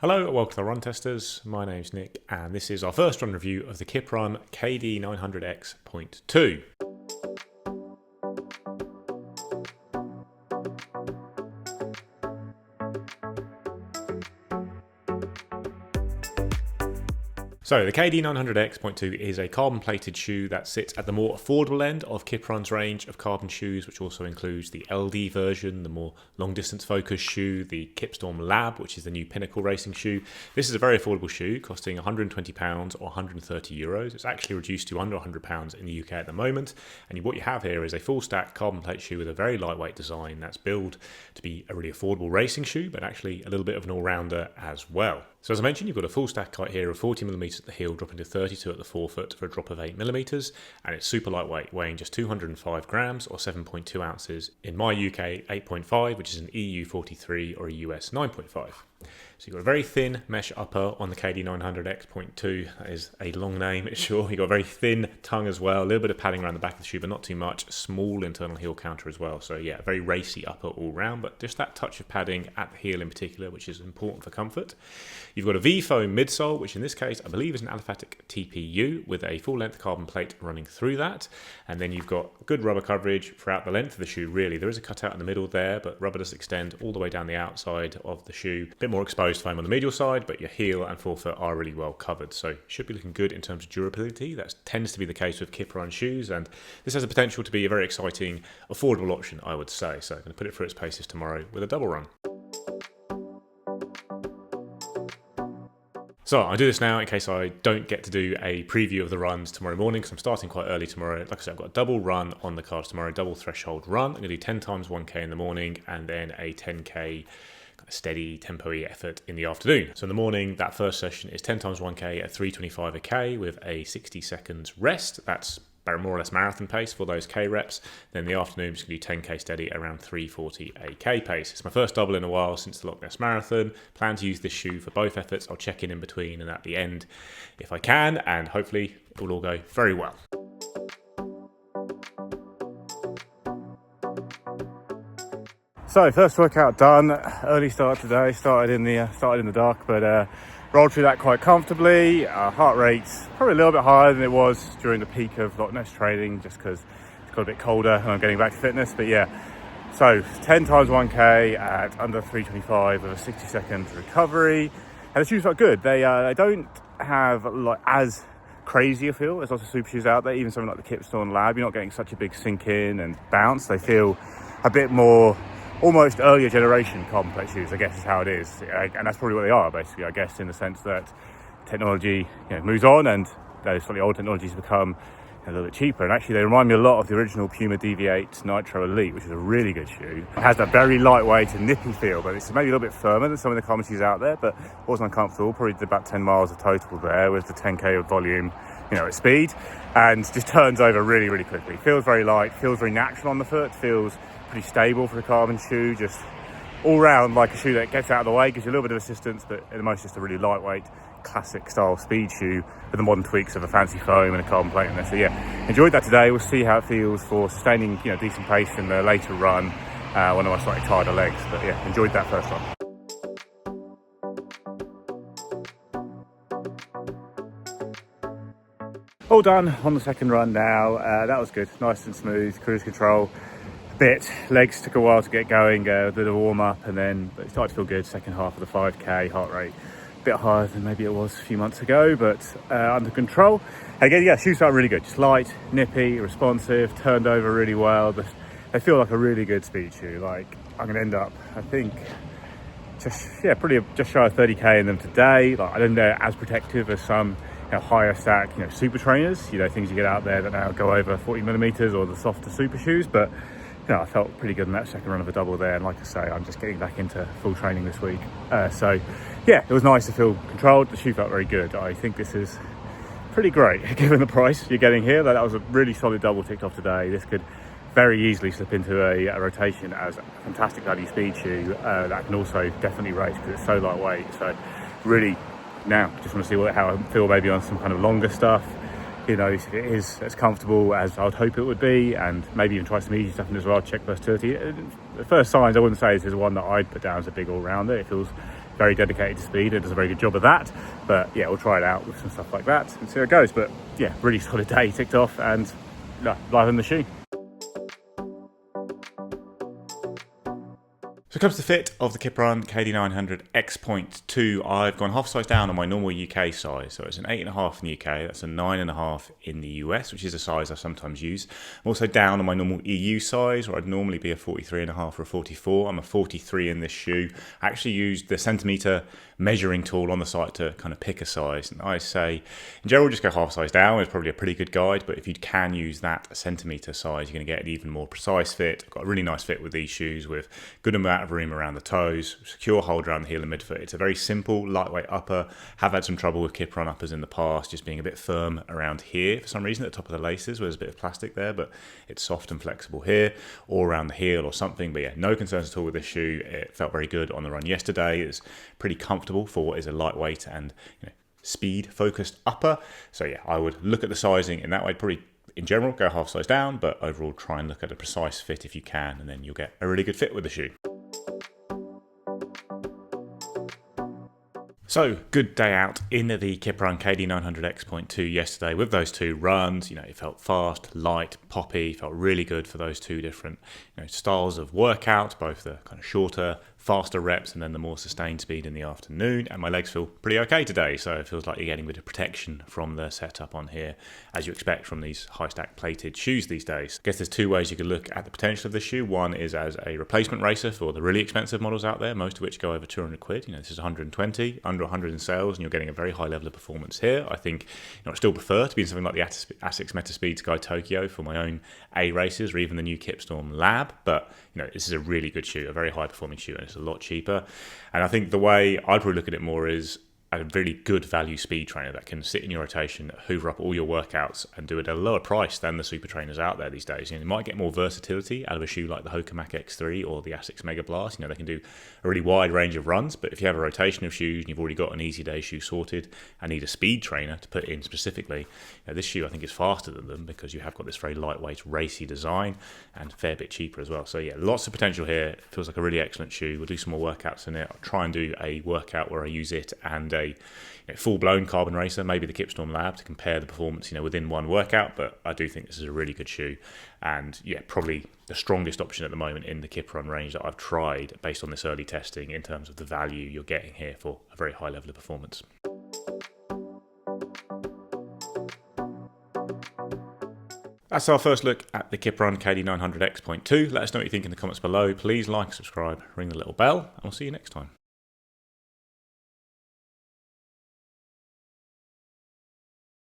Hello and welcome to the Run Testers. My name's Nick and this is our first run review of the Kiprun KD900X.2. So the KD900X.2 is a carbon-plated shoe that sits at the more affordable end of Kiprun's range of carbon shoes, which also includes the LD version, the more long-distance focused shoe, the Kipstorm Lab, which is the new pinnacle racing shoe. This is a very affordable shoe, costing £120 or €130. It's actually reduced to under £100 in the UK at the moment. And what you have here is a full-stack carbon plate shoe with a very lightweight design that's built to be a really affordable racing shoe, but actually a little bit of an all-rounder as well. So as I mentioned, you've got a full stack height here of 40mm at the heel, dropping to 32 at the forefoot for a drop of 8mm, and it's super lightweight, weighing just 205 grams or 7.2 ounces in my UK 8.5, which is an EU 43 or a US 9.5. So you've got a very thin mesh upper on the KD900X.2. That is a long name, it's sure. You've got a very thin tongue as well, a little bit of padding around the back of the shoe, but not too much. Small internal heel counter as well. So yeah, very racy upper all round, but just that touch of padding at the heel in particular, which is important for comfort. You've got a V-foam midsole, which in this case I believe is an aliphatic TPU with a full-length carbon plate running through that. And then you've got good rubber coverage throughout the length of the shoe, really. There is a cutout in the middle there, but rubber does extend all the way down the outside of the shoe. A bit more exposed foam on the medial side, but your heel and forefoot are really well covered, so should be looking good in terms of durability. That tends to be the case with Kiprun shoes, and this has the potential to be a very exciting, affordable option, I would say. So I'm going to put it through its paces tomorrow with a double run. So I do this now in case I don't get to do a preview of the runs tomorrow morning, because I'm starting quite early tomorrow. Like I said, I've got a double run on the cards tomorrow, double threshold run. I'm going to do 10 times 1k in the morning and then a 10k steady tempo-y effort in the afternoon. So in the morning, that first session is 10 times 1k at 3:25 a k with a 60 seconds rest. That's more or less marathon pace for those k reps. Then in the afternoon, I'm just going to do 10k steady around 3:40 a k pace. It's my first double in a while since the Loch Ness Marathon. Plan to use this shoe for both efforts. I'll check in between and at the end if I can, and hopefully it will all go very well. So first workout done. Early start today. Started in the dark, but rolled through that quite comfortably. Heart rate's probably a little bit higher than it was during the peak of Loch Ness training, just because it's got a bit colder and I'm getting back to fitness. But yeah, so 10 times 1k at under 3:25 with a 60-second recovery. And the shoes are good. They don't have like as crazy a feel. There's lots of super shoes out there. Even something like the Kipstorm Lab, you're not getting such a big sink in and bounce. They feel a bit more almost earlier generation carbon plate shoes, I guess is how it is. And that's probably what they are, basically, I guess, in the sense that technology moves on and those slightly old technologies become a little bit cheaper. And actually they remind me a lot of the original Puma DV8 Nitro Elite, which is a really good shoe. It has that very lightweight and nippy feel, but it's maybe a little bit firmer than some of the carbon shoes out there, but wasn't uncomfortable. Probably did about 10 miles of total there with the 10k of volume, at speed, and just turns over really, really quickly. Feels very light, feels very natural on the foot, feels pretty stable for a carbon shoe, just all round like a shoe that gets out of the way, gives you a little bit of assistance, but at the most just a really lightweight, classic style speed shoe with the modern tweaks of a fancy foam and a carbon plate in there. So yeah, enjoyed that today. We'll see how it feels for sustaining decent pace in the later run when I'm slightly tired of legs. But yeah, enjoyed that first run. All done on the second run now. That was good, nice and smooth, cruise control. Legs took a while to get going, a bit of a warm up, and then it started to feel good. Second half of the 5k, heart rate a bit higher than maybe it was a few months ago, but under control. Again, yeah, shoes are really good, just light, nippy, responsive, turned over really well. They feel like a really good speed shoe. Like I'm gonna end up, I think, just shy of 30k in them today. Like I don't know, as protective as some higher stack, super trainers, things you get out there that now go over 40mm or the softer super shoes, but I felt pretty good in that second run of a double there. And like I say, I'm just getting back into full training this week. So yeah, it was nice to feel controlled. The shoe felt very good. I think this is pretty great given the price you're getting here. That was a really solid double ticked off today. This could very easily slip into a rotation as a fantastic value speed shoe that can also definitely race because it's so lightweight. So really now just want to see how I feel maybe on some kind of longer stuff. If it is as comfortable as I'd hope it would be, and maybe even try some easy stuff in as well, check versatility. The first signs I wouldn't say this is one that I'd put down as a big all-rounder. It feels very dedicated to speed. It does a very good job of that. But yeah, we'll try it out with some stuff like that and see how it goes. But yeah, really solid day ticked off, and live in the shoe. So it comes to the fit of the Kiprun KD900X.2. I've gone half size down on my normal UK size. So it's an 8.5 in the UK, that's a 9.5 in the US, which is a size I sometimes use. I'm also down on my normal EU size, where I'd normally be a 43.5 or a 44. I'm a 43 in this shoe. I actually used the centimetre measuring tool on the site to kind of pick a size. And I say, in general, just go half size down. It's probably a pretty good guide, but if you can use that centimetre size, you're going to get an even more precise fit. I've got a really nice fit with these shoes with good amount of room around the toes, secure hold around the heel and midfoot. It's a very simple, lightweight upper. Have had some trouble with Kiprun uppers in the past, just being a bit firm around here for some reason at the top of the laces where there's a bit of plastic there, but it's soft and flexible here or around the heel or something. But yeah, no concerns at all with this shoe. It felt very good on the run yesterday. It's pretty comfortable for what is a lightweight and speed focused upper. So yeah, I would look at the sizing in that way. Probably in general go half size down, but overall try and look at a precise fit if you can, and then you'll get a really good fit with the shoe. So, good day out in the Kiprun KD900X.2 yesterday with those two runs. It felt fast, light, poppy, felt really good for those two different styles of workout, both the kind of shorter, faster reps and then the more sustained speed in the afternoon. And my legs feel pretty okay today, so it feels like you're getting a bit of protection from the setup on here, as you expect from these high stack plated shoes these days. I guess there's two ways you could look at the potential of this shoe. One is as a replacement racer for the really expensive models out there, most of which go over 200 quid. This is 120, under 100 in sales, and you're getting a very high level of performance here. I think I still prefer to be in something like the Asics Metaspeed Sky Tokyo for my own A races, or even the new Kipstorm Lab. But this is a really good shoe, a very high performing shoe, and it's a lot cheaper. And I think the way I'd probably look at it more is a really good value speed trainer that can sit in your rotation, hoover up all your workouts and do it at a lower price than the super trainers out there these days. You might get more versatility out of a shoe like the Hoka Mach X3 or the Asics Mega Blast. They can do a really wide range of runs, but if you have a rotation of shoes and you've already got an easy day shoe sorted and need a speed trainer to put in specifically, this shoe I think is faster than them because you have got this very lightweight, racy design and a fair bit cheaper as well. So yeah, lots of potential here. It feels like a really excellent shoe. We'll do some more workouts in it. I'll try and do a workout where I use it and a full-blown carbon racer, maybe the Kipstorm Lab, to compare the performance within one workout. But I do think this is a really good shoe, and yeah, probably the strongest option at the moment in the Kiprun range that I've tried based on this early testing in terms of the value you're getting here for a very high level of performance. That's our first look at the Kiprun KD900X.2. Let us know what you think in the comments below. Please like, subscribe, ring the little bell, and we'll see you next time.